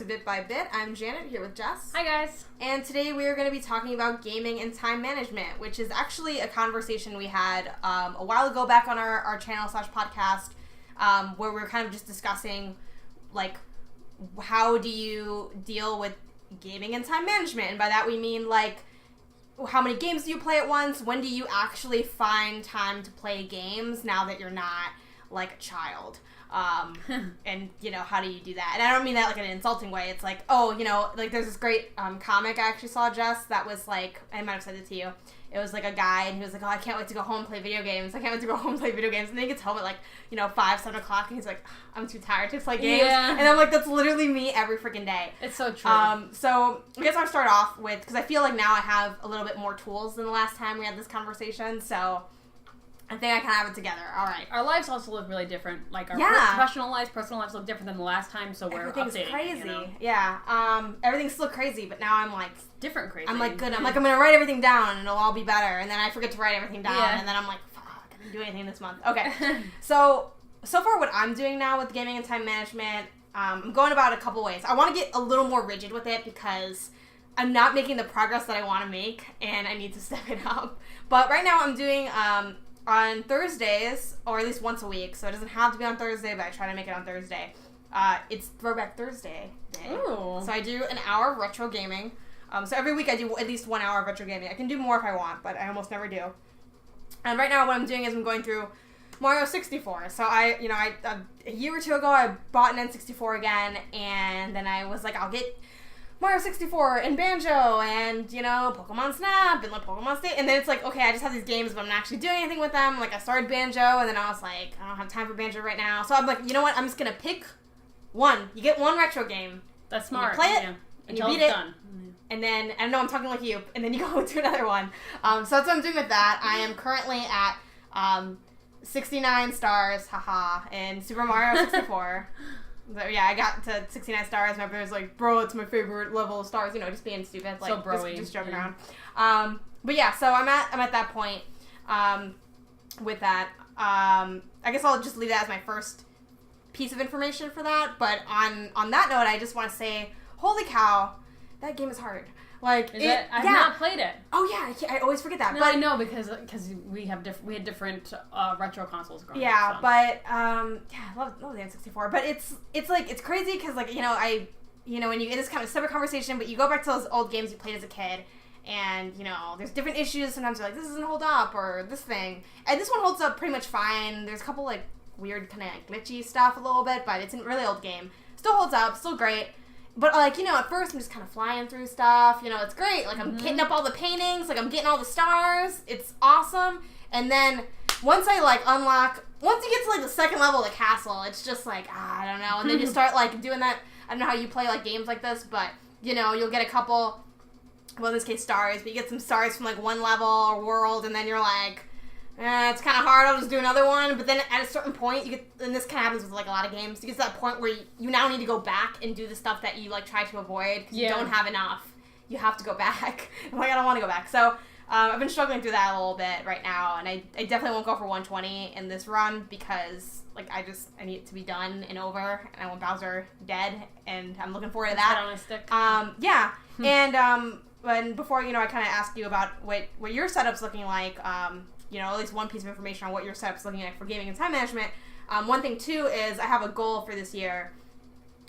Bit by Bit. I'm Janet, here with Jess. Hi, guys. And today we are going to be talking about gaming and time management, which is actually a conversation we had a while ago back on our channel/podcast, where we were kind of just discussing, like, how do you deal with gaming and time management? And by that we mean, like, how many games do you play at once? When do you actually find time to play games now that you're not, like, a child? And, you know, how do you do that? And I don't mean that like in an insulting way. It's like, oh, you know, like there's this great comic I actually saw, Jess, that was like, I might have said it to you. It was like a guy, and he was like, oh, I can't wait to go home and play video games. I can't wait to go home and play video games. And then he gets home at like, you know, 5, 7 o'clock, and he's like, I'm too tired to play games. Yeah. And I'm like, that's literally me every freaking day. It's so true. So I guess I'll start off with, because I feel like now I have a little bit more tools than the last time we had this conversation, so I think I can have it together. All right. Our lives also look really different. Like, our professional lives, personal lives look different than the last time, so we're Everything's updating. crazy. You know? Yeah. Everything's still crazy, but now I'm like... Different crazy. I'm like, good. I'm like, I'm going to write everything down, and it'll all be better. And then I forget to write everything down, and then I'm like, fuck, I didn't do anything this month. Okay. So far what I'm doing now with gaming and time management, I'm going about it a couple ways. I want to get a little more rigid with it because I'm not making the progress that I want to make, and I need to step it up. But right now I'm doing... on Thursdays, or at least once a week, so it doesn't have to be on Thursday, but I try to make it on Thursday. It's Throwback Thursday day. Ooh. So I do an hour of retro gaming. So every week I do at least 1 hour of retro gaming. I can do more if I want, but I almost never do. And right now what I'm doing is I'm going through Mario 64. So a year or two ago I bought an N64 again, and then I was like, I'll get Mario 64 and Banjo and, you know, Pokemon Snap and like Pokemon State. And then it's like, okay, I just have these games, but I'm not actually doing anything with them. Like, I started Banjo, and then I was like, I don't have time for Banjo right now. So I'm like, you know what? I'm just going to pick one. You get one retro game. That's smart. You play it, and you beat it. Done. And then, I know I'm talking like you, and then you go to another one. So that's what I'm doing with that. I am currently at 69 stars, haha, in Super Mario 64. So, yeah, I got to 69 stars. My brother's like, bro, it's my favorite level of stars. You know, just being stupid. Like, so bro-y. Just joking around. But yeah, so I'm at that point with that. I guess I'll just leave that as my first piece of information for that. But on that note, I just want to say, holy cow, that game is hard. Like, I've not played it. Oh yeah, I always forget that. No, but I know because we had different retro consoles growing up. Yeah, so. but I love the N64. But it's crazy because, like, you know, when you, it's kind of a separate conversation, but you go back to those old games you played as a kid, and, you know, there's different issues. Sometimes you're like, this doesn't hold up, or this thing, and this one holds up pretty much fine. There's a couple like weird kind of like glitchy stuff a little bit, but it's a really old game. Still holds up, still great. But, like, you know, at first I'm just kind of flying through stuff. You know, it's great. Like, I'm hitting up all the paintings. Like, I'm getting all the stars. It's awesome. And then once I, like, once you get to, like, the second level of the castle, it's just like, I don't know. And then you start, like, doing that. I don't know how you play, like, games like this, but, you know, you'll get a couple, well, in this case, stars. But you get some stars from, like, one level or world, and then you're like, it's kind of hard, I'll just do another one. But then at a certain point, you get, and this kind of happens with, like, a lot of games, you get to that point where you now need to go back and do the stuff that you, like, try to avoid because you don't have enough. You have to go back. I'm like, I don't want to go back. So I've been struggling through that a little bit right now, and I definitely won't go for 120 in this run because, like, I need it to be done and over, and I want Bowser dead, and I'm looking forward to that. Head on a stick. Yeah. And before, you know, I kind of asked you about what your setup's looking like, you know, at least one piece of information on what your setup's looking like for gaming and time management. One thing, too, is I have a goal for this year,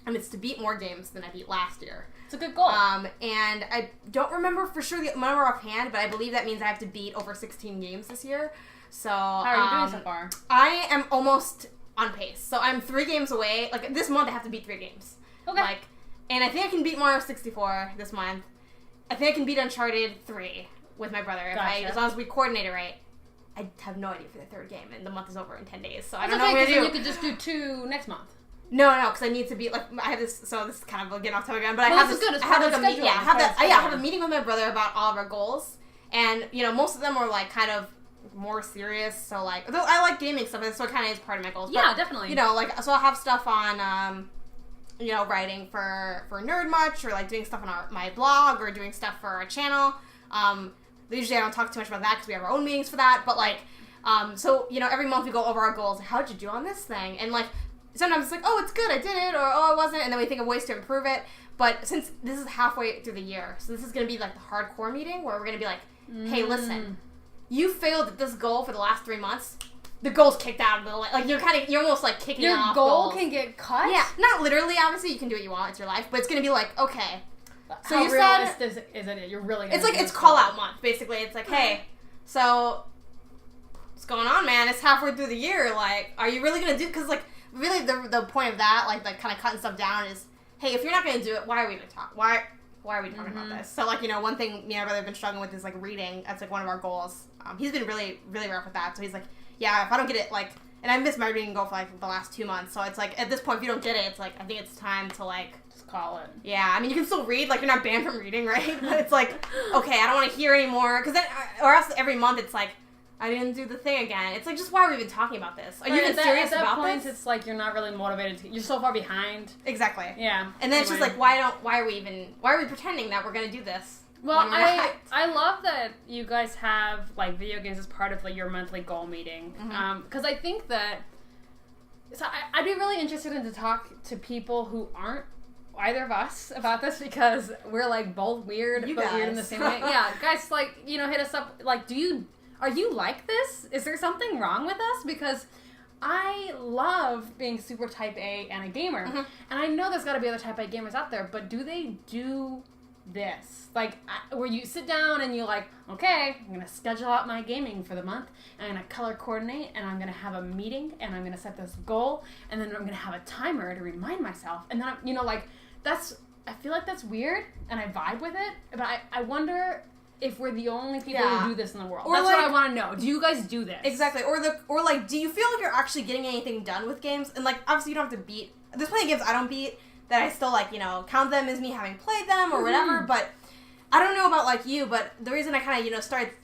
and it's to beat more games than I beat last year. It's a good goal. And I don't remember for sure the number offhand, but I believe that means I have to beat over 16 games this year. So, how are you doing so far? I am almost on pace. So I'm 3 games away. Like, this month I have to beat 3 games. Okay. Like, and I think I can beat Mario 64 this month. I think I can beat Uncharted 3 with my brother as long as we coordinate it right. I have no idea for the 3rd game, and the month is over in 10 days, so I don't know what I'm going to do. You could just do 2 next month. No, because I need to be, like, I have this, so this is kind of getting off topic again, but I have this, I have a meeting with my brother about all of our goals, and, you know, most of them are, like, kind of more serious, so, like, though I like gaming stuff, so it kind of is part of my goals. Yeah, but, definitely. You know, like, so I'll have stuff on, you know, writing for Nerd Much, or, like, doing stuff on my blog, or doing stuff for our channel. Usually I don't talk too much about that because we have our own meetings for that, but, like, so, you know, every month we go over our goals. Like, how'd you do on this thing? And, like, sometimes it's like, oh, it's good, I did it, or oh, I wasn't, and then we think of ways to improve it. But since this is halfway through the year, so this is going to be like the hardcore meeting where we're going to be like, hey, listen, you failed at this goal for the last 3 months. The goal's kicked out of the like you're almost like kicking your off. Your goal goals. Can get cut? Yeah, not literally. Obviously, you can do what you want. It's your life, but it's gonna be like, okay. So how you realistic is it? You're really. It's like it's call out month basically. It's like, hey, so what's going on, man? It's halfway through the year. Like, are you really gonna do? Because like really the point of that, like kind of cutting stuff down is, hey, if you're not gonna do it, why are we gonna talk? Why are we talking about this? So like one thing me and my brother have been struggling with is like reading. That's like one of our goals. He's been really really rough with that. So he's like, yeah, if I don't get it like. And I missed my reading goal for, like, the last 2 months. So it's, like, at this point, if you don't get it, it's, like, I think it's time to, like... Just call it. Yeah. I mean, you can still read. Like, you're not banned from reading, right? But it's, like, okay, I don't want to hear anymore. Because then... Or else every month it's, like, I didn't do the thing again. It's, like, just why are we even talking about this? Are you even serious about this? At that point, it's, like, you're not really motivated. You're so far behind. Exactly. Yeah. And then it's just, like, why are we pretending that we're going to do this? Well, I love that you guys have, like, video games as part of, like, your monthly goal meeting. Because I think that... So I'd be really interested in to talk to people who aren't either of us about this because we're, like, both weird, but weird in the same way. Yeah, guys, like, hit us up. Like, are you like this? Is there something wrong with us? Because... I love being super type A and a gamer. And I know there's got to be other type A gamers out there, but do they do this? Like, where you sit down and you're like, okay, I'm going to schedule out my gaming for the month, and I'm going to color coordinate, and I'm going to have a meeting, and I'm going to set this goal, and then I'm going to have a timer to remind myself. And then, I feel like that's weird, and I vibe with it, but I wonder... if we're the only people who do this in the world. That's what I want to know. Do you guys do this? Exactly. Or do you feel like you're actually getting anything done with games? And, like, obviously you don't have to beat... There's plenty of games I don't beat that I still, like, count them as me having played them or whatever, but I don't know about, like, you, but the reason I kind of, started...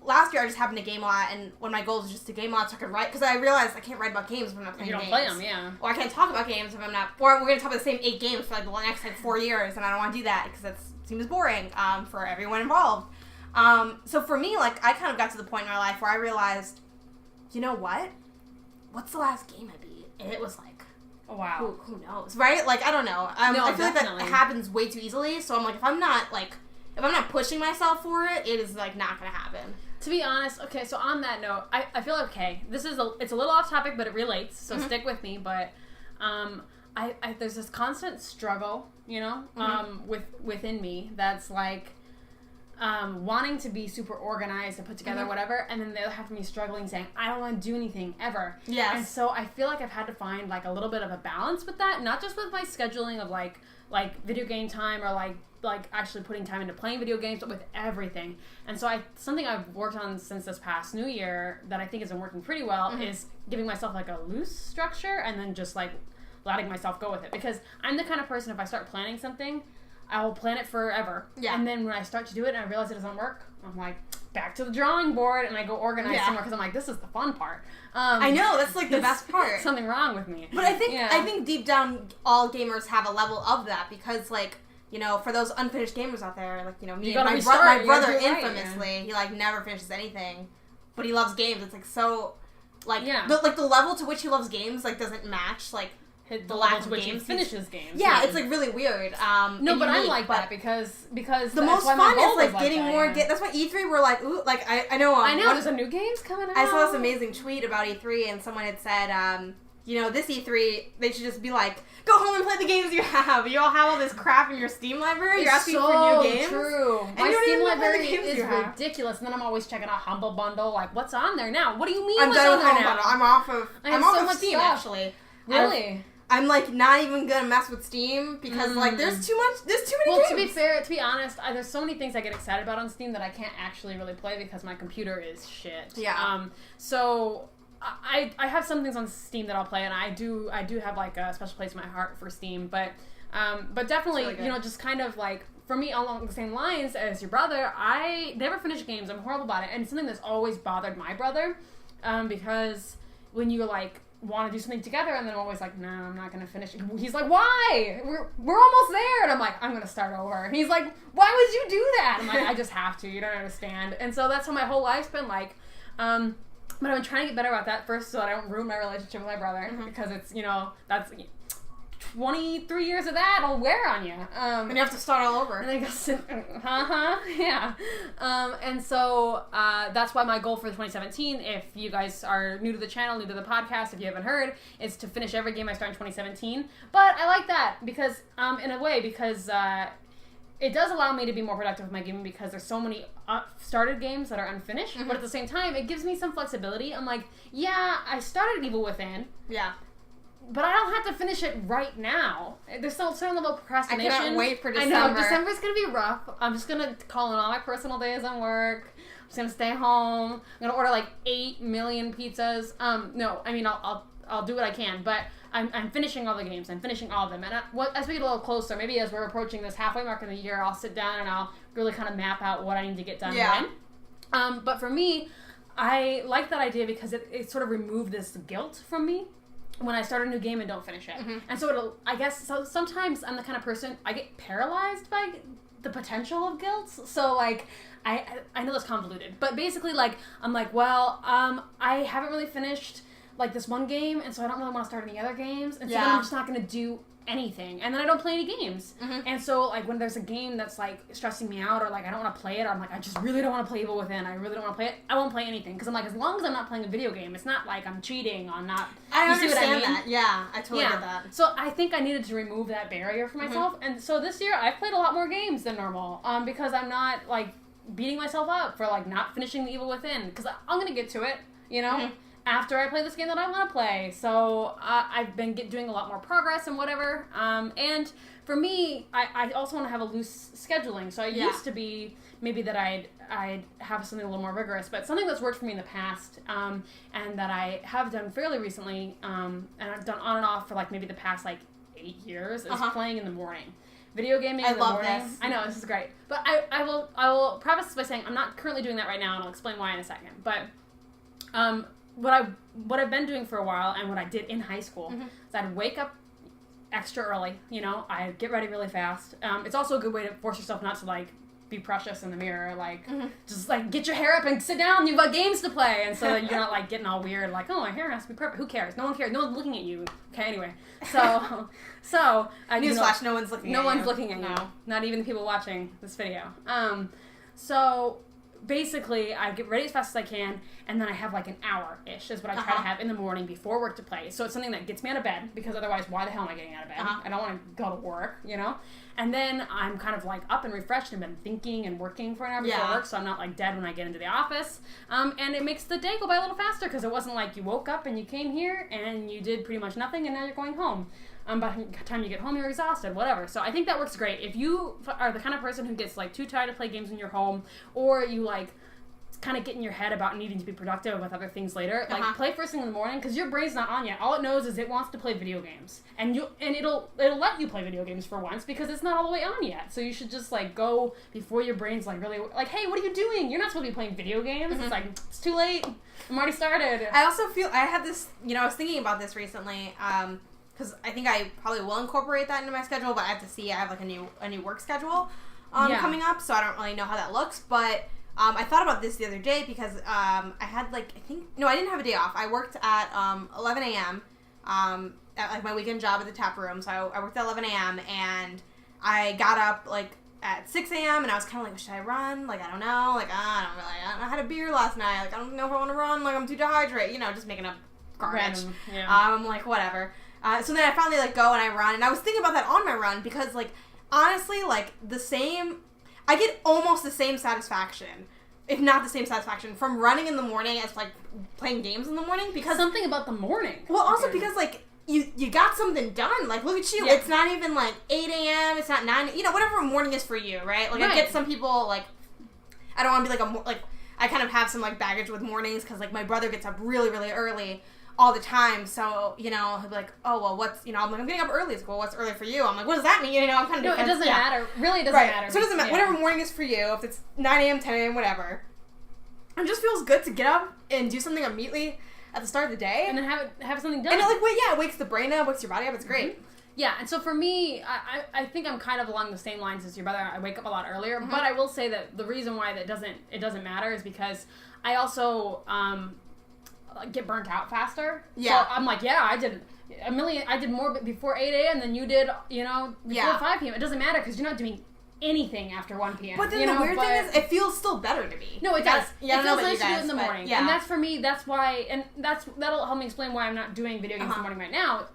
Last year I just happened to game a lot, and one of my goals was just to game a lot so I could write, because I realized I can't write about games if I'm not playing games. You don't play them, yeah. Or I can't talk about games if I'm not... Or we're going to talk about the same 8 games for, like, the next, 4 years, and I don't want to do that, because that seems boring for everyone involved. So for me, like, I kind of got to the point in my life where I realized, you know what? What's the last game I beat? And it was like, oh, wow. Who knows, right? Like, I don't know. I feel like that happens way too easily. So I'm like, if I'm not pushing myself for it, it is, like, not going to happen. To be honest, okay, so on that note, I feel okay. It's a little off topic, but it relates, so stick with me. But, there's this constant struggle, within me that's like, wanting to be super organized and put together whatever, and then the other half of me struggling saying, I don't want to do anything ever. Yes. And so I feel like I've had to find, like, a little bit of a balance with that, not just with my scheduling of, like video game time or, like actually putting time into playing video games, but with everything. And so something I've worked on since this past New Year that I think has been working pretty well is giving myself, like, a loose structure and then just, like, letting myself go with it. Because I'm the kind of person, if I start planning something, I will plan it forever. Yeah. And then when I start to do it and I realize it doesn't work, I'm like, back to the drawing board, and I go organize somewhere because I'm like, this is the fun part. I know, that's, like, the best part. Something wrong with me. But I think deep down, all gamers have a level of that because, like, for those unfinished gamers out there, like, me and my brother infamously, he, like, never finishes anything, but he loves games. It's, like, so, like, the level to which he loves games, like, doesn't match, like, the level to which he finishes games. Yeah, it's, like, really weird. No, but I'm like that because the most fun is, like, getting more... That's why E3 we're like, ooh, like, I know... there's some new games coming out. I saw this amazing tweet about E3, and someone had said, this E3, they should just be like, go home and play the games you have. You all have all this crap in your Steam library. You're asking for new games. True. My Steam library is ridiculous. And then I'm always checking out Humble Bundle. Like, what's on there now? What do you mean I'm what's done on with there Humble now? Bundle. I'm off of Steam, stuff. Actually. Really? I'm, like, not even gonna mess with Steam because, like, there's too many games. Well, to be honest, there's so many things I get excited about on Steam that I can't actually really play because my computer is shit. Yeah. So... I have some things on Steam that I'll play, and I do have, like, a special place in my heart for Steam, but definitely, really just kind of, like, for me, along the same lines as your brother, I never finish games. I'm horrible about it, and it's something that's always bothered my brother, because when you, like, want to do something together, and then I'm always like, no, I'm not going to finish it. He's like, why? We're almost there, and I'm like, I'm going to start over, and he's like, why would you do that? I'm like, I just have to, you don't understand, and so that's how my whole life's been, like, but I'm trying to get better about that first so that I don't ruin my relationship with my brother because it's, that's 23 years of that will wear on you. And you have to start all over. And I go, yeah. And so that's why my goal for 2017, if you guys are new to the channel, new to the podcast, if you haven't heard, is to finish every game I start in 2017. But I like that because, in a way, because it does allow me to be more productive with my gaming because there's so many started games that are unfinished. But at the same time, it gives me some flexibility. I'm like, yeah, I started Evil Within. Yeah. But I don't have to finish it right now. There's still a certain level of procrastination. I cannot wait for December. I know, December's going to be rough. I'm just going to call in all my personal days on work. I'm just going to stay home. I'm going to order like 8 million pizzas. No, I mean, I'll do what I can. But I'm finishing all the games. I'm finishing all of them. And as we get a little closer, maybe as we're approaching this halfway mark of the year, I'll sit down and I'll really kind of map out what I need to get done when. But for me, I like that idea because it sort of removed this guilt from me when I start a new game and don't finish it. And so sometimes I'm the kind of person, I get paralyzed by the potential of guilt. So like, I know that's convoluted, but basically like, I'm like, well, I haven't really finished like this one game, and so I don't really want to start any other games, and so then I'm just not going to do anything, and then I don't play any games. And so like when there's a game that's like stressing me out or like I don't want to play it, or I'm like, I just really don't want to play Evil Within, I really don't want to play it, I won't play anything because I'm like, as long as I'm not playing a video game, it's not like I'm cheating on not. I understand see what I mean? that. Yeah, I totally get that. So I think I needed to remove that barrier for myself, and so this year I've played a lot more games than normal because I'm not like beating myself up for like not finishing the Evil Within because I'm gonna get to it, you know. After I play this game that I want to play. So I've been doing a lot more progress and whatever. And for me, I also want to have a loose scheduling. So I used to be maybe that I'd have something a little more rigorous, but something that's worked for me in the past and that I have done fairly recently and I've done on and off for like maybe the past like 8 years is playing in the morning. Video gaming in the morning. This. I know, this is great. But I will preface this by saying I'm not currently doing that right now, and I'll explain why in a second. But what I've been doing for a while, and what I did in high school, is I'd wake up extra early. You know, I'd get ready really fast. It's also a good way to force yourself not to like be precious in the mirror, like just like get your hair up and sit down. You've got games to play, and so you're not like getting all weird, like, oh, my hair has to be perfect. Who cares? No one cares. No one's looking at you. Okay, anyway, so newsflash, no one's looking. No one's looking at you. Not even the people watching this video. So basically, I get ready as fast as I can, and then I have like an hour-ish is what I try to have in the morning before work to play. So it's something that gets me out of bed, because otherwise, why the hell am I getting out of bed? I don't want to go to work, you know? And then I'm kind of like up and refreshed and been thinking and working for an hour before work, so I'm not like dead when I get into the office. And it makes the day go by a little faster, because it wasn't like you woke up and you came here and you did pretty much nothing and now you're going home. By the time you get home, you're exhausted, whatever. So I think that works great. If you are the kind of person who gets like too tired to play games in your home, or you like kind of get in your head about needing to be productive with other things later, like play first thing in the morning, because your brain's not on yet. All it knows is it wants to play video games, and it'll let you play video games for once, because it's not all the way on yet. So you should just like go before your brain's like really like, hey, what are you doing? You're not supposed to be playing video games. It's like, it's too late. I'm already started. I also feel I had this, I was thinking about this recently, because I think I probably will incorporate that into my schedule, but I have to see. I have like a new work schedule coming up, so I don't really know how that looks. But I thought about this the other day, because I had like I didn't have a day off. I worked at 11 a.m. At like my weekend job at the tap room, so I worked at 11 a.m. and I got up like at 6 a.m. and I was kind of like, should I run? Like, I don't know. Like, I had a beer last night. Like, I don't know if I want to run. Like, I'm too dehydrated. Just making up garbage. Random, yeah. I'm like, whatever. So then I finally like go and I run, and I was thinking about that on my run, because like honestly, like I get almost the same satisfaction, if not the same satisfaction, from running in the morning as like playing games in the morning, because something about the morning. Well, also because like you got something done. Like, look at you. Yeah. It's not even like 8 a.m. It's not 9. Whatever morning is for you, right? Like I get some people like I don't want to be like I kind of have some like baggage with mornings, because like my brother gets up really really early all the time, so he'll be like, oh well, what's I'm like, I'm getting up early. He's like, well, what's early for you? I'm like, what does that mean? I'm kind of it doesn't matter. Really, it doesn't matter. So it doesn't matter. Whatever morning is for you, if it's 9 a.m., 10 a.m., whatever. It just feels good to get up and do something immediately at the start of the day, and then have something done. And it wakes the brain up, wakes your body up. It's great. Yeah, and so for me, I think I'm kind of along the same lines as your brother. I wake up a lot earlier, but I will say that the reason why it doesn't matter is because I also get burnt out faster. Yeah. So I'm like, I did more before 8 a.m. than you did, before 5 p.m. It doesn't matter because you're not doing anything after 1 p.m. But then the weird thing is, it feels still better to me. No, it does. Yeah, it feels nice to do it in the morning. Yeah. And that's for me, that's why, and that'll help me explain why I'm not doing video games in the morning right now.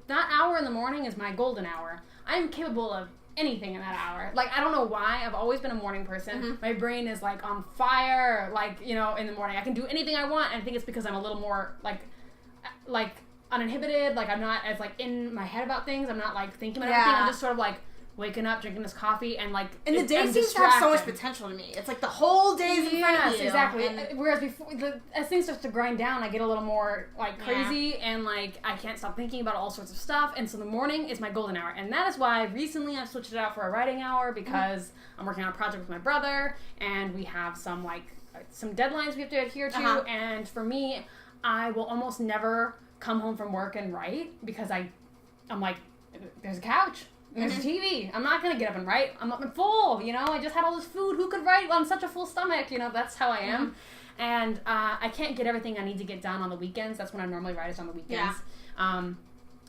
That hour in the morning is my golden hour. I'm capable of anything in that hour. Like, I don't know why. I've always been a morning person. Mm-hmm. My brain is, like, on fire, like, in the morning. I can do anything I want, and I think it's because I'm a little more, like uninhibited. Like, I'm not as, like, in my head about things. I'm not, like, thinking about everything. I'm just sort of, like, waking up, drinking this coffee, and like... And the day seems to have so much potential to me. It's like the whole day's in front of you. Yes, exactly. Whereas before, as things start to grind down, I get a little more, like, crazy, and, like, I can't stop thinking about all sorts of stuff, and so the morning is my golden hour. And that is why recently I've switched it out for a writing hour, because I'm working on a project with my brother, and we have some deadlines we have to adhere to, and for me, I will almost never come home from work and write, because I'm like, there's a couch. There's a TV. I'm not going to get up and write. I'm full, I just had all this food. Who could write on such a full stomach? That's how I am. And I can't get everything I need to get done on the weekends. That's when I normally write, is on the weekends. Yeah.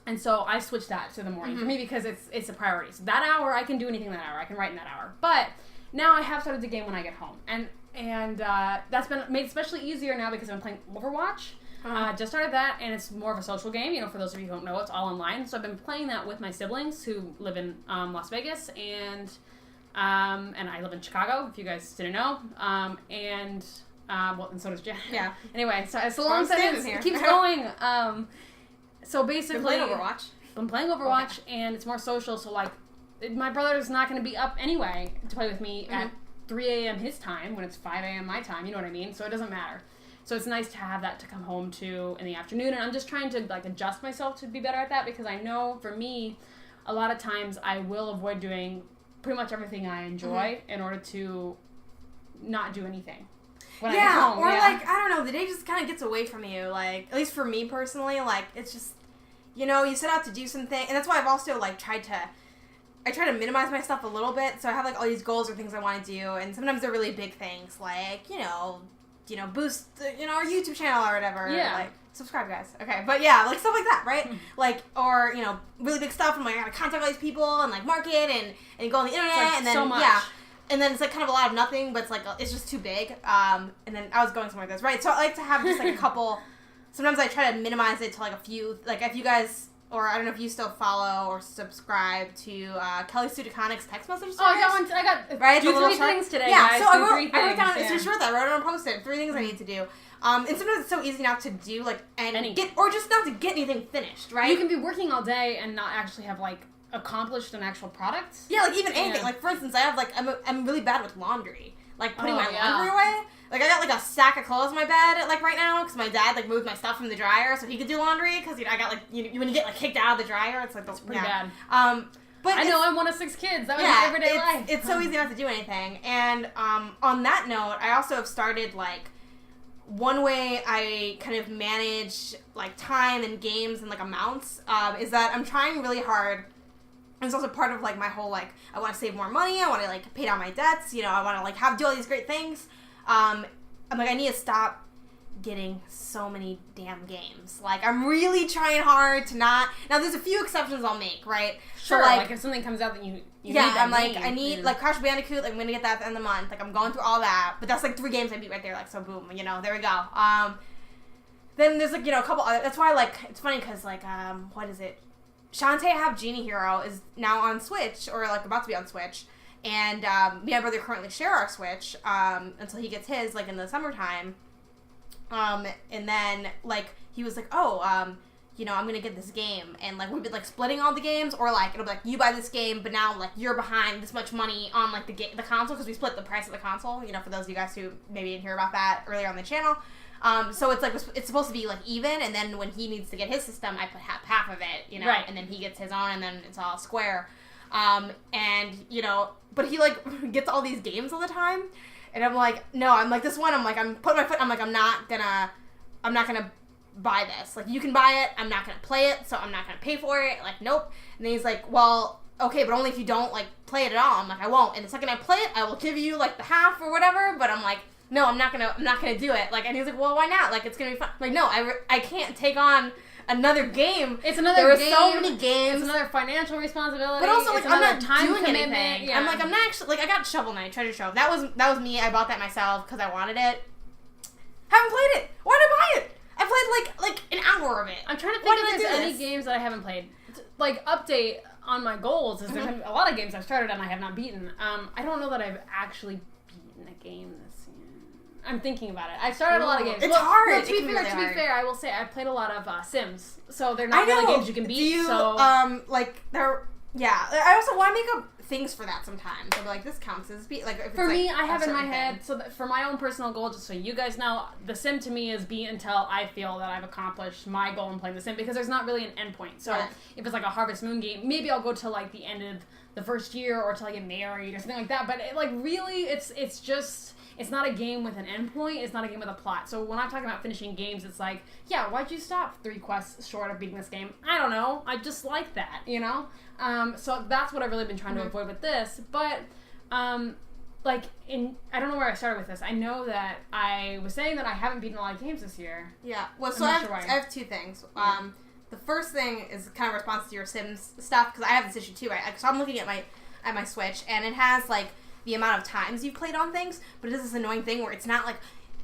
And so I switched that to the morning for me because it's a priority. So that hour, I can do anything that hour. I can write in that hour. But now I have started the game when I get home. And that's been made especially easier now because I'm playing Overwatch. Just started that, and it's more of a social game. For those of you who don't know, it's all online. So I've been playing that with my siblings who live in Las Vegas, and I live in Chicago, if you guys didn't know. And so does Jess. Yeah. Anyway, so it's a long sentence. It keeps going. So basically, been playing Overwatch, and it's more social. So like, my brother's not going to be up anyway to play with me at 3 a.m. his time when it's 5 a.m. my time. You know what I mean? So it doesn't matter. So it's nice to have that to come home to in the afternoon, and I'm just trying to like adjust myself to be better at that, because I know for me, a lot of times I will avoid doing pretty much everything I enjoy in order to not do anything when I get home. Like, I don't know, the day just kind of gets away from you. Like, at least for me personally, like, it's just, you set out to do something, and that's why I've also like try to minimize my stuff a little bit. So I have like all these goals or things I want to do, and sometimes they're really big things, like boost, our YouTube channel or whatever. Yeah. Like, subscribe, guys. Okay. But yeah, like stuff like that, right? Like, or, really big stuff. I'm like, I gotta contact all these people and like market and go on the internet. It's like and then, so much. yeah. And then it's like kind of a lot of nothing, but it's like, it's just too big. And then I was going somewhere with this, right? So I like to have just like a couple, sometimes I try to minimize it to like a few, like if you guys, or I don't know if you still follow or subscribe to Kelly Sudiconic's text message service. Oh, I got one. I got right? do 3 things today, yeah, guys. so I wrote down, it's just short that I wrote it on a post-it. 3 things I need to do. And sometimes it's so easy not to do, like, or just not to get anything finished, right? You can be working all day and not actually have, like, accomplished an actual product. Yeah, like, even anything. Like, for instance, I have, like, I'm really bad with laundry. Like, putting my laundry away. Like, I got, like, a sack of clothes in my bed, like, right now, because my dad, like, moved my stuff from the dryer so he could do laundry, because, I got, like, when you get, like, kicked out of the dryer, it's, like, it's pretty bad. But I know, I'm one of 6 kids. That was my everyday life. It's so easy not to do anything. And, on that note, I also have started, like, one way I kind of manage, like, time and games and, like, amounts, is that I'm trying really hard. And it's also part of, like, my whole, like, I want to save more money, I want to, like, pay down my debts, I want to, like, do all these great things. I'm like, I need to stop getting so many damn games. Like, I'm really trying hard to not... Now, there's a few exceptions I'll make, right? Sure, so, like if something comes out that you need that I'm like, game, I need, like, Crash Bandicoot, like, I'm gonna get that at the end of the month. Like, I'm going through all that. But that's, like, 3 games I beat right there, like, so boom, there we go. Then there's, like, a couple other... That's why, like, it's funny, because, like, what is it? Shantae Have Genie Hero is now on Switch, or, like, about to be on Switch. And me and my brother currently share our Switch until he gets his, like, in the summertime. And then, like, he was like, I'm gonna get this game. And, like, we've been, like, splitting all the games. Or, like, it'll be, like, you buy this game, but now, like, you're behind this much money on, like, the console. Because we split the price of the console, for those of you guys who maybe didn't hear about that earlier on the channel. So it's, like, it's supposed to be, like, even. And then when he needs to get his system, I put half of it, Right. And then he gets his own, and then it's all square. But he, like, gets all these games all the time, and I'm like, no, I'm like, this one, I'm putting my foot, I'm like, I'm not gonna buy this. Like, you can buy it, I'm not gonna play it, so I'm not gonna pay for it, like, nope. And then he's like, well, okay, but only if you don't, like, play it at all. I'm like, I won't, and the second I play it, I will give you, like, the half or whatever, but I'm like, no, I'm not gonna do it. Like, and he's like, well, why not? Like, it's gonna be fun. I'm like, no, I can't take on another game. It's another there game. There are so many games. It's another financial responsibility. But also, like, it's I'm not time doing commitment. anything. Yeah. I'm like, I'm not actually, like, I got Shovel Knight, Treasure Trove. That was me. I bought that myself because I wanted it. Haven't played it. Why did I buy it? I played, like an hour of it. I'm trying to think if there's any games that I haven't played. Like, update on my goals is there's a lot of games I've started and I have not beaten. I don't know that I've actually beaten a game this year. I'm thinking about it. I've started a lot of games. It's hard. No, to be fair, I will say I've played a lot of Sims, so they're not really games you can beat. Do you, so like, they're, yeah. I also want to make up things for that sometimes. I'll be like, this counts as like if for it's me, like I have in my thing. head. So that for my own personal goal, just so you guys know, the Sim to me is beat until I feel that I've accomplished my goal in playing the Sim because there's not really an end point. So if it's like a Harvest Moon game, maybe I'll go to like the end of the first year or till I get married or something like that. But really, it's just. It's not a game with an endpoint. It's not a game with a plot. So when I'm talking about finishing games, it's like, yeah, why'd you stop 3 quests short of beating this game? I don't know. I just like that, you know? So that's what I've really been trying to avoid with this. But, I don't know where I started with this. I know that I was saying that I haven't beaten a lot of games this year. Yeah. Well, so I have 2 things. Yeah. The first thing is kind of a response to your Sims stuff, because I have this issue too, right? So I'm looking at my Switch, and it has, like, the amount of times you've played on things, but it does this annoying thing where it's not, like,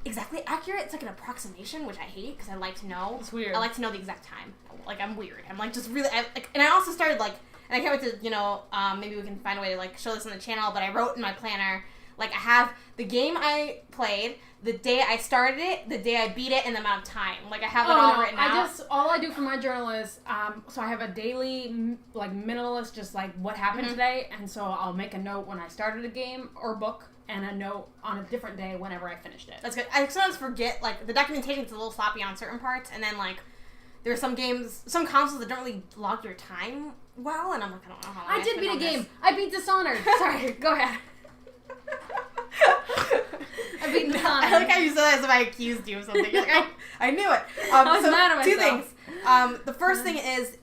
exactly accurate. It's like an approximation, which I hate, because I like to know. It's weird. I like to know the exact time. Like, I'm weird. I'm, like, just really, and I also started, like, and I can't wait to, you know, maybe we can find a way to, like, show this on the channel, but I wrote in my planner, like, I have the game I played, the day I started it, the day I beat it, and the amount of time. Like, I have it all written out. All I do for my journal is, so I have a daily, like, minimalist, just, like, what happened today, and so I'll make a note when I started a game or book, and a note on a different day whenever I finished it. That's good. I sometimes forget, like, the documentation's a little sloppy on certain parts, and then, like, there are some games, some consoles that don't really log your time well, and I'm like, I don't know how long I did beat a game. I beat Dishonored. Sorry, go ahead. I beat Dishonored. I like how you said that as if I accused you of something. Like, I knew it. I was mad at myself. 2 things. The first thing is,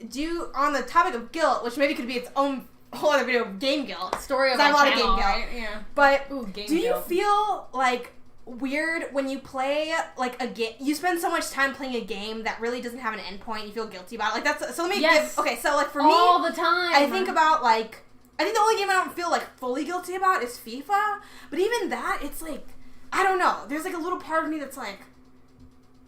on the topic of guilt, which maybe could be its own whole other video, game guilt. Story of my channel, game guilt. Right? Yeah. But game do you guilt. feel like weird when you play like a game? You spend so much time playing a game that really doesn't have an endpoint. You feel guilty about it. Like that's so. Let me give. Okay, so like for me, all the time. I think about like. I think the only game I don't feel like fully guilty about is FIFA. But even that, it's like, I don't know. There's like a little part of me that's like,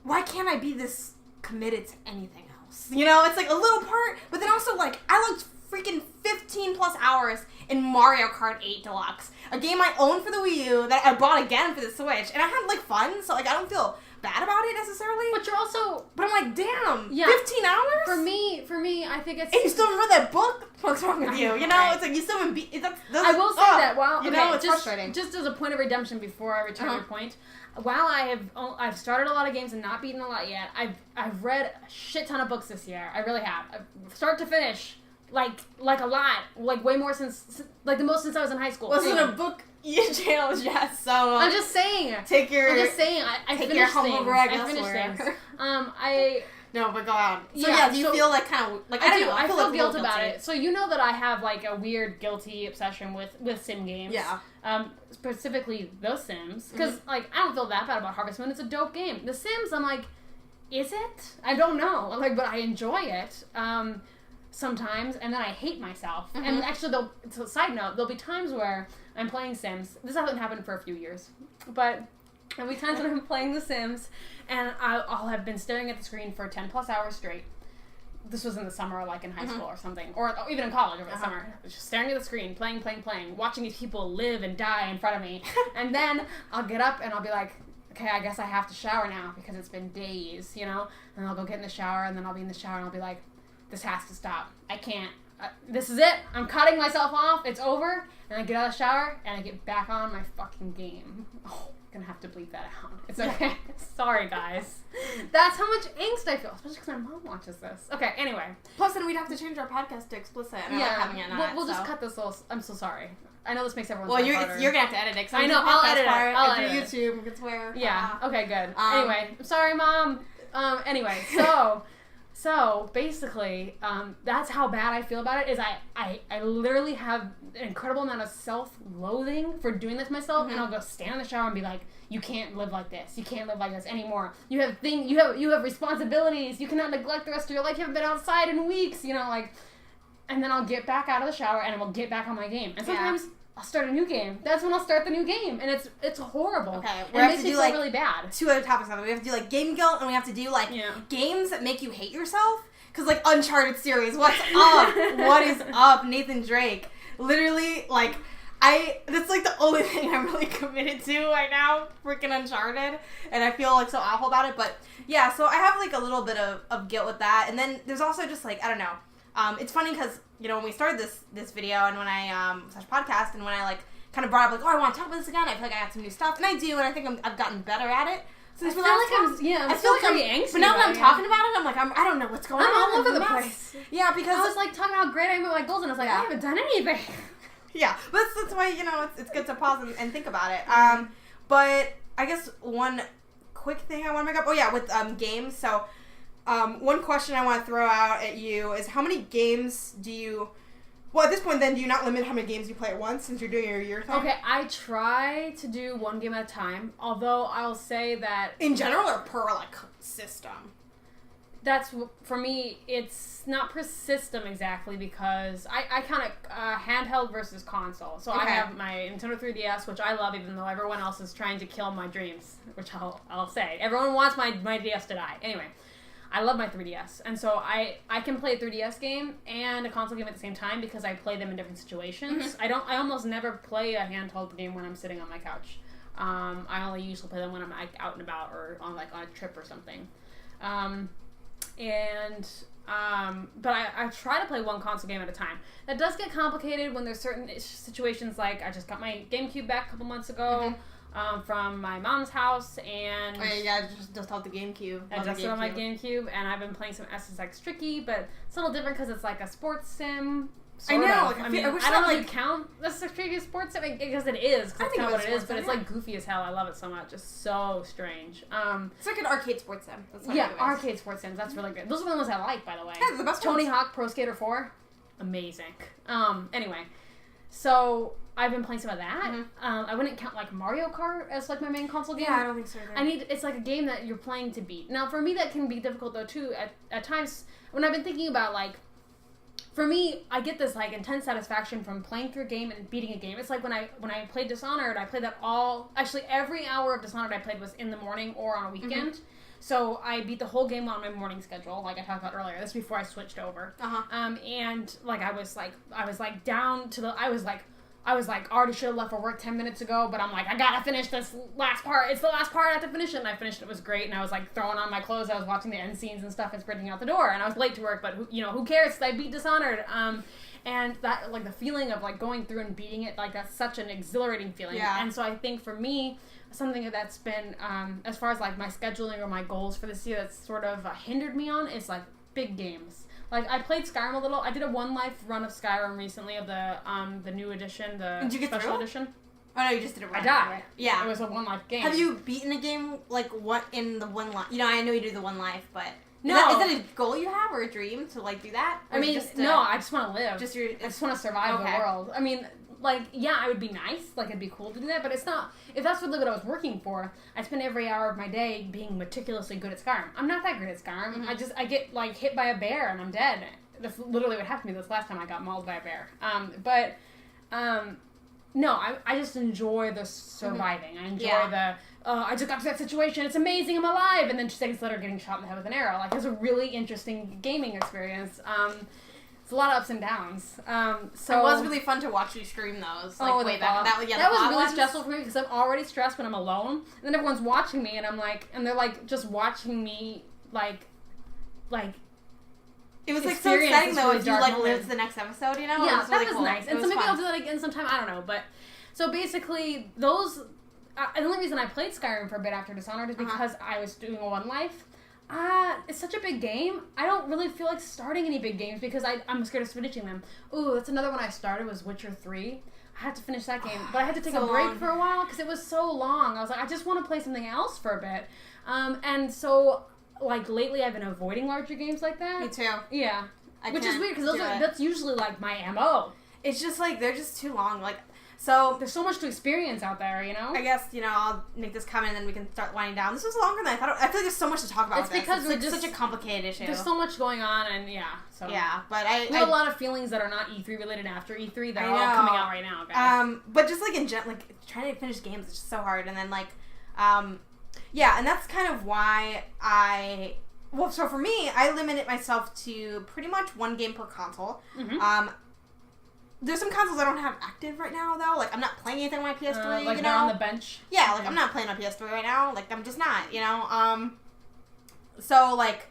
why can't I be this committed to anything else? You know, it's like a little part. But then also like, I looked freaking 15 plus hours in Mario Kart 8 Deluxe, a game I owned for the Wii U that I bought again for the Switch, and I had like fun. So like, I don't feel bad about it necessarily. But you're also. But I'm like, damn. Yeah. 15 hours. For me, I think it's. And you still haven't read that book? What's wrong with you? You know, right. It's like you still haven't beat. I will say that while you know, it's frustrating. Just as a point of redemption before I return your point, while I've started a lot of games and not beaten a lot yet, I've read a shit ton of books this year. I really have, start to finish, like a lot, like way more since like the most since I was in high school. Listen to book channel, Jess. So I'm just saying. I finished your humble brag. I finished things. No, but go on. So yeah, do you feel like kind of like I do. I feel like guilt about it. So you know that I have like a weird guilty obsession with sim games. Yeah. Specifically those Sims, because like I don't feel that bad about Harvest Moon. It's a dope game. The Sims, I'm like, is it? I don't know. Like, but I enjoy it. Sometimes, and then I hate myself. And actually, so side note, there'll be times where I'm playing Sims. This hasn't happened for a few years, but there'll be times when I'm playing The Sims, and I'll have been staring at the screen for 10 plus hours straight. This was in the summer, like in high school or something, or even in college over the summer. Just staring at the screen, playing, watching these people live and die in front of me. And then I'll get up and I'll be like, okay, I guess I have to shower now because it's been days, you know? And I'll go get in the shower, and then I'll be in the shower and I'll be like, this has to stop. I can't. This is it. I'm cutting myself off. It's over. And I get out of the shower, and I get back on my fucking game. Oh, I'm gonna have to bleep that out. It's okay. Sorry, guys. That's how much angst I feel, especially because my mom watches this. Okay, anyway. Plus, then we'd have to change our podcast to explicit. And I like having it not. We'll just cut this little. I'm so sorry. I know this makes everyone. Well, you're gonna have to edit it. I know. I'll edit it. I'll edit it. YouTube. You can swear. Yeah. Okay. Good. Anyway, I'm sorry, Mom. Anyway, so. So basically, that's how bad I feel about it. Is I literally have an incredible amount of self-loathing for doing this myself, and I'll go stand in the shower and be like, "You can't live like this. You can't live like this anymore. You have responsibilities. You cannot neglect the rest of your life. You haven't been outside in weeks. And then I'll get back out of the shower and we'll get back on my game. And sometimes I'll start a new game. That's when I'll start the new game, and it's horrible. Okay, we have to do like really bad. 2 other topics on it. We have to do like game guilt, and we have to do like games that make you hate yourself. Cause like Uncharted series, what's up? What is up, Nathan Drake? Literally, like that's like the only thing I'm really committed to right now. Freaking Uncharted, and I feel like so awful about it. But yeah, so I have like a little bit of guilt with that, and then there's also just like I don't know. It's funny because when we started this video and when I slash podcast and when I like kind of brought up like, oh, I want to talk about this again. I feel like I got some new stuff, and I do, and I think I've gotten better at it. Since I feel like I'm still pretty angsty. But now that I'm talking about it, I'm like, I don't know what's going on. I'm all over the place. Yeah, because I was like talking about how great I am at my goals, and I was like, I haven't done anything. Yeah, but that's why it's good to pause and think about it. But I guess one quick thing I want to make up. Oh yeah, with games. So one question I want to throw out at you is how many games do you? Well, at this point, then, do you not limit how many games you play at once since you're doing your year thing? Okay, I try to do one game at a time, although I'll say that... In general or per, like, system? That's, for me, it's not per system exactly because I count it handheld versus console. So I have my Nintendo 3DS, which I love even though everyone else is trying to kill my dreams, which I'll say. Everyone wants my DS to die. Anyway. I love my 3DS, and so I can play a 3DS game and a console game at the same time because I play them in different situations. I almost never play a handheld game when I'm sitting on my couch. I only usually play them when I'm like out and about or on a trip or something. But I try to play one console game at a time. That does get complicated when there's certain situations like I just got my GameCube back a couple months ago. From my mom's house, and just off the GameCube. I just on my GameCube, and I've been playing some SSX Tricky, but it's a little different because it's like a sports sim. I know. Like, I don't really count SSX Tricky as sports sim because it is. That's kind of what it is, but it's like goofy as hell. I love it so much. It's so strange. It's like an arcade sports sim. That's arcade sports sims. That's really good. Those are the ones I like, by the way. Yeah, the best Tony Hawk Pro Skater 4, amazing. Anyway, so I've been playing some of that. I wouldn't count like Mario Kart as like my main console game. Yeah, I don't think so either. It's like a game that you're playing to beat. Now for me that can be difficult though too. At times when I've been thinking about like, for me I get this like intense satisfaction from playing through a game and beating a game. It's like when I played Dishonored, I played that every hour of Dishonored I played was in the morning or on a weekend. So I beat the whole game on my morning schedule, like I talked about earlier. This is before I switched over. And like I was already should have left for work 10 minutes ago, but I'm like, I gotta finish this last part. It's the last part. I have to finish it. And I finished it. It was great. And I was like throwing on my clothes. I was watching the end scenes and stuff and sprinting out the door. And I was late to work, but who cares? I beat Dishonored. And that, like, the feeling of, like, going through and beating it, like, that's such an exhilarating feeling. Yeah. And so I think for me, something that's been, as far as, like, my scheduling or my goals for this year that's sort of hindered me on is, like, big games. Like, I played Skyrim a little. I did a one-life run of Skyrim recently of the new edition, the Did you get special through? Edition. Oh, no, you just did a run. I died. Yeah. It was a one-life game. Have you beaten a game, like, what in the one life? I know you do the one life, but... No. Is that a goal you have or a dream to, like, do that? Or I mean, no, I just want to live. I just want to survive the world. I mean, like, yeah, it would be nice. Like, it'd be cool to do that, but it's not... If that's really what I was working for, I spend every hour of my day being meticulously good at Skyrim. I'm not that good at Skyrim. I get, like, hit by a bear and I'm dead. That's literally what happened to me this last time I got mauled by a bear. No, I just enjoy the surviving. I enjoy I just got to that situation, it's amazing, I'm alive, and then 2 seconds later getting shot in the head with an arrow. Like, it's a really interesting gaming experience. It's a lot of ups and downs. So it was really fun to watch you stream those, like, way back. That was really stressful for me because I'm already stressed when I'm alone, and then everyone's watching me, and I'm like, and they're like, just watching me, like... It was like so exciting though if you like lived to the next episode, Yeah, that was cool. Nice. And so maybe I'll do that again sometime. I don't know, but so basically those. The only reason I played Skyrim for a bit after Dishonored is because I was doing a one life. It's such a big game. I don't really feel like starting any big games because I'm scared of finishing them. Ooh, that's another one I started was Witcher 3. I had to finish that game, but I had to take a break for a while because it was so long. I was like, I just want to play something else for a bit, and so. like, lately I've been avoiding larger games like that. Me too. Yeah. Which is weird, because that's usually, like, my MO. It's just, like, they're just too long. Like, so... There's so much to experience out there, you know? I guess, I'll make this comment and then we can start winding down. This was longer than I thought. I feel like there's so much to talk about. It's because it's such a complicated issue. There's so much going on, and so... Yeah, but we have a lot of feelings that are not E3 related after E3 that are all coming out right now, guys. But just, like, in general, like, trying to finish games is just so hard. And then, like, yeah, and that's kind of why well, so for me, I limited myself to pretty much one game per console. Mm-hmm. There's some consoles I don't have active right now, though. Like, I'm not playing anything on my PS3, like, they're on the bench? Yeah, like, I'm not playing on PS3 right now. Like, I'm just not, So, like,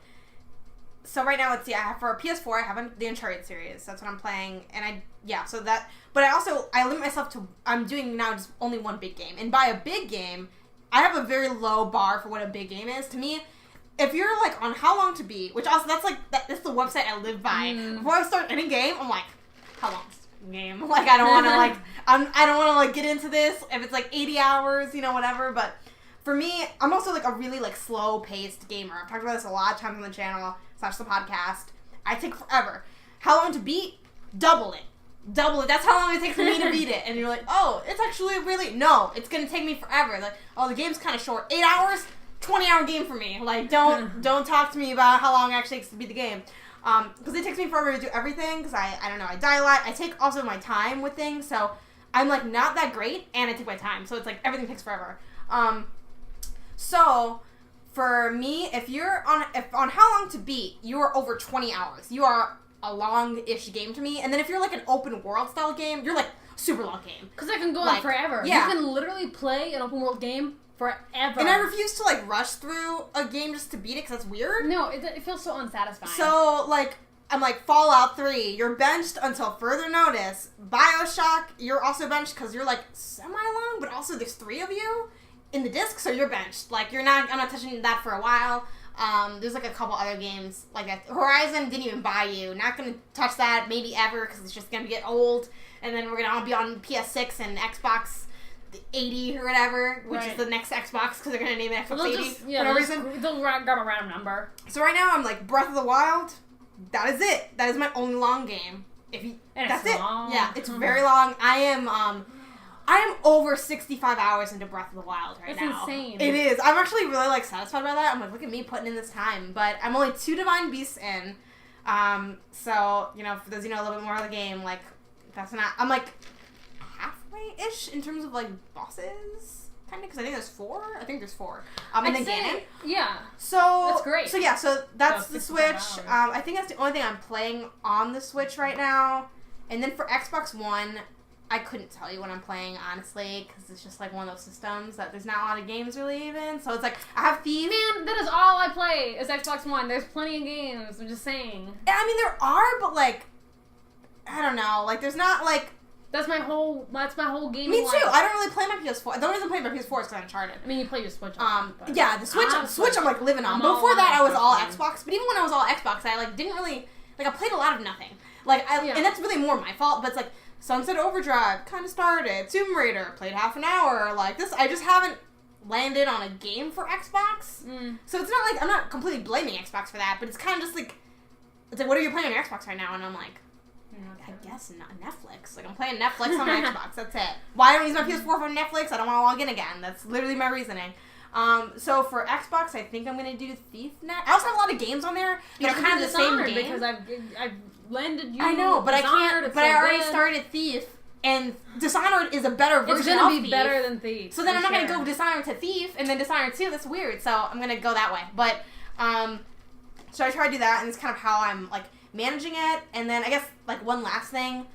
right now, let's see, for a PS4, I have the Uncharted series. That's what I'm playing. And but I limit myself to, I'm doing now just only one big game. And by a big game, I have a very low bar for what a big game is. To me, if you're, like, on How Long to Beat, which also, that's the website I live by. Before I start any game, I'm like, how long is this game? Like, I don't want to, like, I don't want to, like, get into this. If it's, like, 80 hours, whatever. But for me, I'm also, like, a really, like, slow-paced gamer. I've talked about this a lot of times on the channel, / the podcast. I take forever. How Long to Beat? Double it. That's how long it takes me to beat it. And you're like, oh, it's actually no, it's going to take me forever. Like, oh, the game's kind of short. 8 hours? 20-hour game for me. Like, don't talk to me about how long it actually takes to beat the game. Because it takes me forever to do everything, because I don't know, I die a lot. I take also my time with things, so I'm, like, not that great, and I take my time. So it's, like, everything takes forever. So, for me, if on How Long to Beat, you are over 20 hours. You are a long-ish game to me. And then if you're, like, an open-world style game, you're, like, super long game. Because I can go on forever. Yeah. You can literally play an open-world game forever. And I refuse to, like, rush through a game just to beat it, because that's weird. No, it feels so unsatisfying. So, like, I'm like, Fallout 3, you're benched until further notice. BioShock, you're also benched because you're, like, semi-long, but also there's 3 of you in the disc, so you're benched. Like, I'm not touching that for a while. There's, like, a couple other games like that. Horizon didn't even buy you. Not gonna touch that, maybe ever, because it's just gonna get old. And then we're gonna all be on PS6 and Xbox 80 or whatever, which is the next Xbox, because they're going to name it Xbox 80 for no reason. They'll grab a random number. So right now I'm like, Breath of the Wild, that is it. That is my only long game. That's it. Long. Yeah, it's very long. I am over 65 hours into Breath of the Wild right now. That's insane. It is. I'm actually really, like, satisfied by that. I'm like, look at me putting in this time. But I'm only 2 Divine Beasts in. So, for those a little bit more of the game, like, that's not... I'm, like... halfway-ish in terms of, like, bosses, kind of, because I think there's 4. I think there's 4. And then Ganon. Yeah. So that's great. So yeah, so that's the Switch. I think that's the only thing I'm playing on the Switch right now. And then for Xbox One, I couldn't tell you what I'm playing, honestly, because it's just, like, one of those systems that there's not a lot of games really even. So it's like, I have Thief. Man, that is all I play is Xbox One. There's plenty of games. I'm just saying. I mean, there are, but, like, I don't know. Like, there's not, like... That's my whole gaming Me too. life. I don't really play my PS4. The only reason I play my PS4 is because Uncharted. I mean, you play your Switch. Yeah, the Switch. I'm like living on. Before that, I was all Xbox. But even when I was all Xbox, I like didn't really like. I played a lot of nothing. Like, and that's really more my fault. But it's like Sunset Overdrive kind of started. Tomb Raider played half an hour. Like this, I just haven't landed on a game for Xbox. So it's not like I'm not completely blaming Xbox for that. But it's kind of just like it's like, what are you playing on your Xbox right now? And I'm like. I guess not Netflix. Like, I'm playing Netflix on my Xbox. That's it. Why don't I use my PS4 for Netflix? I don't want to log in again. That's literally my reasoning. So for Xbox, I think I'm going to do Thief Net. I also have a lot of games on there that are kind of the same game. Because I've landed you. I know, but I can't. But I already started Thief, and Dishonored is a better version of Thief. It's going to be better than Thief. So then I'm not going to go Dishonored to Thief, and then Dishonored 2. That's weird. So I'm going to go that way. But, so I try to do that, and it's kind of how I'm, like, managing it. And then I guess, like, one last thing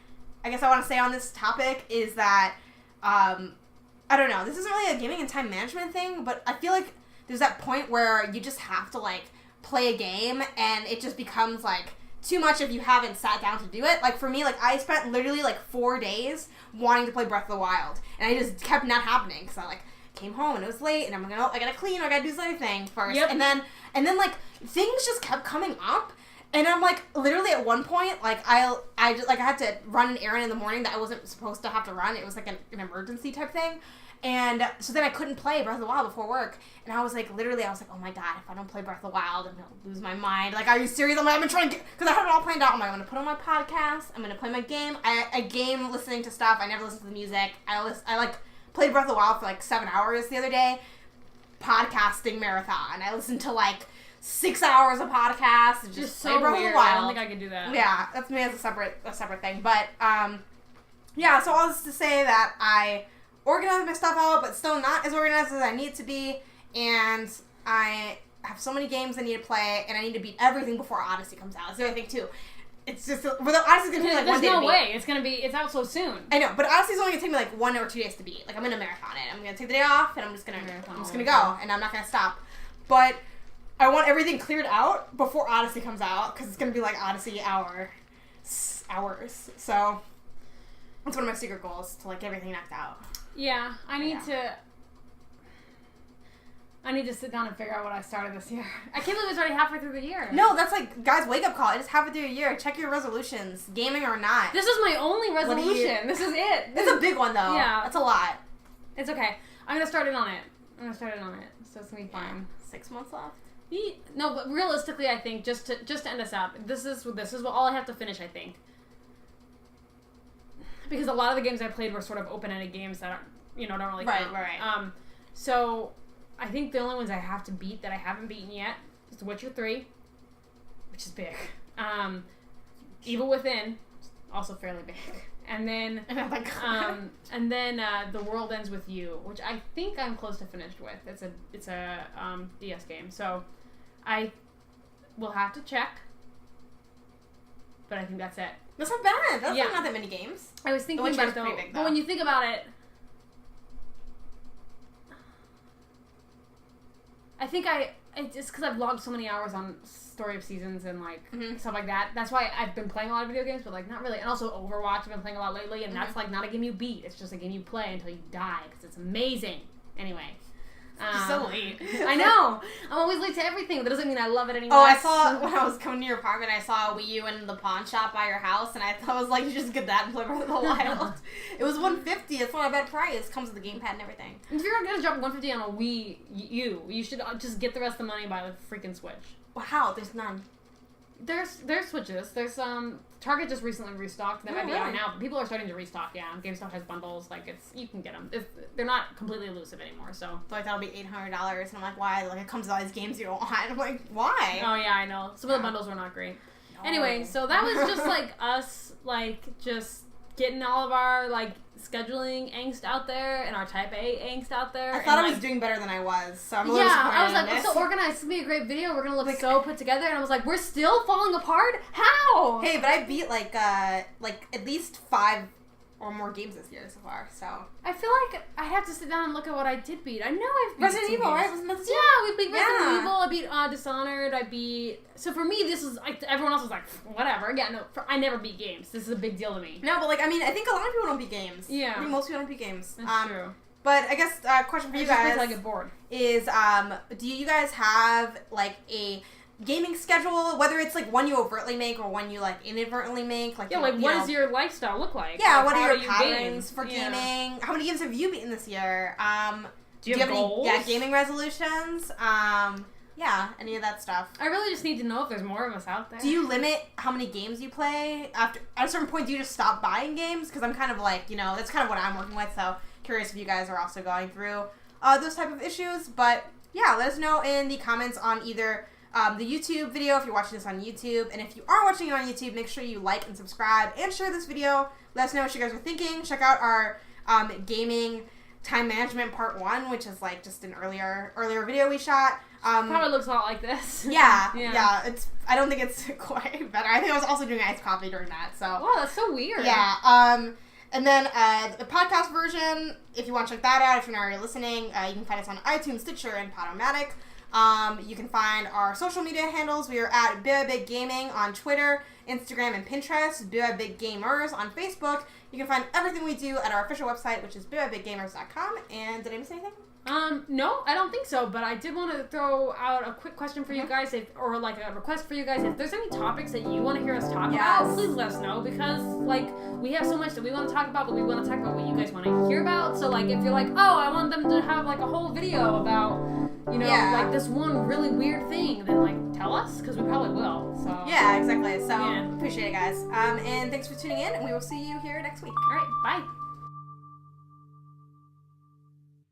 I guess I want to say on this topic is that, I don't know, this isn't really a gaming and time management thing, but I feel like there's that point where you just have to, like, play a game, and it just becomes, like, too much if you haven't sat down to do it. Like, for me, like, I spent literally, like, 4 days wanting to play Breath of the Wild, and I just kept not happening, because I, like, came home, and it was late, and I'm like, oh, I gotta clean, I gotta do this other thing first. Yep. And then, like, things just kept coming up. And I'm, like, literally at one point, like, I had to run an errand in the morning that I wasn't supposed to have to run. It was, like, an emergency type thing. And so then I couldn't play Breath of the Wild before work. And I was like, oh my god, if I don't play Breath of the Wild, I'm going to lose my mind. Like, are you serious? I've been trying to get, because I had it all planned out. I'm like, I'm going to put on my podcast. I'm going to play my game. I game listening to stuff. I never listen to the music. I played Breath of the Wild for like 7 hours the other day. Podcasting marathon. I listened to like 6 hours of podcasts. And just so Breath weird. of the Wild. I don't think I could do that. Yeah, that's me as a separate thing. But, yeah, so all this to say that I organized my stuff out, but still not as organized as I need to be, and I have so many games I need to play, and I need to beat everything before Odyssey comes out. That's the other thing, too. It's just, Odyssey's gonna take me like 1 day to beat. There's no way. It's out so soon. I know, but Odyssey's only gonna take me like 1 or 2 days to beat. Like, I'm gonna marathon it. I'm gonna take the day off, and I'm just gonna go, and I'm not gonna stop. But I want everything cleared out before Odyssey comes out, because it's gonna be like Odyssey hours. So that's one of my secret goals, to like get everything knocked out. Yeah, I need to sit down and figure out what I started this year. I can't believe it's already halfway through the year. No, that's like, guys, wake up call. It is halfway through a year. Check your resolutions, gaming or not. This is my only resolution. This is it. It's a big one, though. Yeah. That's a lot. It's okay. I'm going to start in on it. So it's going to be fine. 6 months left? No, but realistically, I think, just to end us out, this is what all I have to finish, I think. Because a lot of the games I played were sort of open-ended games that aren't, don't really count. Right. So I think the only ones I have to beat that I haven't beaten yet is Witcher 3, which is big. Evil Within, also fairly big. And then The World Ends With You, which I think I'm close to finished with. It's a DS game. So I will have to check. But I think that's it. That's not bad. That's not that many games. I was thinking about it, though. But when you think about it, I think it's because I've logged so many hours on Story of Seasons and like stuff like that. That's why I've been playing a lot of video games, but like not really. And also Overwatch, I've been playing a lot lately, and that's like not a game you beat. It's just a game you play until you die because it's amazing. Anyway. So late. I know. I'm always late to everything, but that doesn't mean I love it anymore. Oh, I saw, when I was coming to your apartment, I saw a Wii U in the pawn shop by your house, and I was like, you should just get that and play Breath of the Wild. It was $150. It's not a bad price. Comes with the gamepad and everything. If you're going to drop $150 on a Wii U, you should just get the rest of the money and buy the freaking Switch. Wow, there's none. There's Switches. There's Target just recently restocked. They might be out now, but people are starting to restock. Yeah, GameStop has bundles. Like you can get them. They're not completely elusive anymore. So I thought it'd be $800, and I'm like, why? Like it comes with all these games you don't want. I'm like, why? Oh yeah, I know. Some of the bundles were not great. No. Anyway, so that was just like us, like just getting all of our like scheduling angst out there and our type A angst out there. I thought I was doing better than I was, so I'm a little disappointed. I was like, I'm so organized. It's gonna be a great video. We're gonna look so put together. And I was like, we're still falling apart? How? Hey, but I beat like at least 5 or more games this year so far. So I feel like I have to sit down and look at what I did beat. I know I've beat Resident Evil, right? Wasn't that the we beat Resident Evil. I beat Dishonored. I beat. So for me, this is like everyone else was like whatever. Yeah, no, I never beat games. This is a big deal to me. No, but like I mean, I think a lot of people don't beat games. Yeah, I think most people don't beat games. That's true. But I guess question for you guys I get bored. Is do you guys have like a gaming schedule, whether it's like one you overtly make or one you like inadvertently make? Like what does your lifestyle look like? Yeah, like, what are your patterns for gaming? How many games have you beaten this year? Do you have goals? Any gaming resolutions? Yeah, any of that stuff. I really just need to know if there's more of us out there. Do you limit how many games you play? At a certain point, do you just stop buying games? Because I'm kind of like, that's kind of what I'm working with, so curious if you guys are also going through those type of issues. But yeah, let us know in the comments on either the YouTube video if you're watching this on YouTube. And if you are watching it on YouTube, make sure you like and subscribe and share this video. Let us know what you guys are thinking. Check out our gaming time management part 1, which is like just an earlier video we shot. Probably looks a lot like this. Yeah. I don't think it's quite better. I think I was also doing iced coffee during that. So. Wow, that's so weird. Yeah. And then the podcast version, if you want to check that out, if you're not already listening, you can find us on iTunes, Stitcher, and Podomatic. You can find our social media handles. We are at Big Gaming on Twitter, Instagram, and Pinterest. Big Gamers on Facebook. You can find everything we do at our official website, which is biggamers.com. And did I miss anything? No, I don't think so, but I did want to throw out a quick question for you guys, or like a request for you guys. If there's any topics that you want to hear us talk about, please let us know, because like we have so much that we want to talk about, but we want to talk about what you guys want to hear about. So like if you're like, oh, I want them to have like a whole video about, you know, like this one really weird thing, then like tell us, because we probably will. So yeah, exactly. So appreciate it, guys. And thanks for tuning in, and we will see you here next week. All right, bye.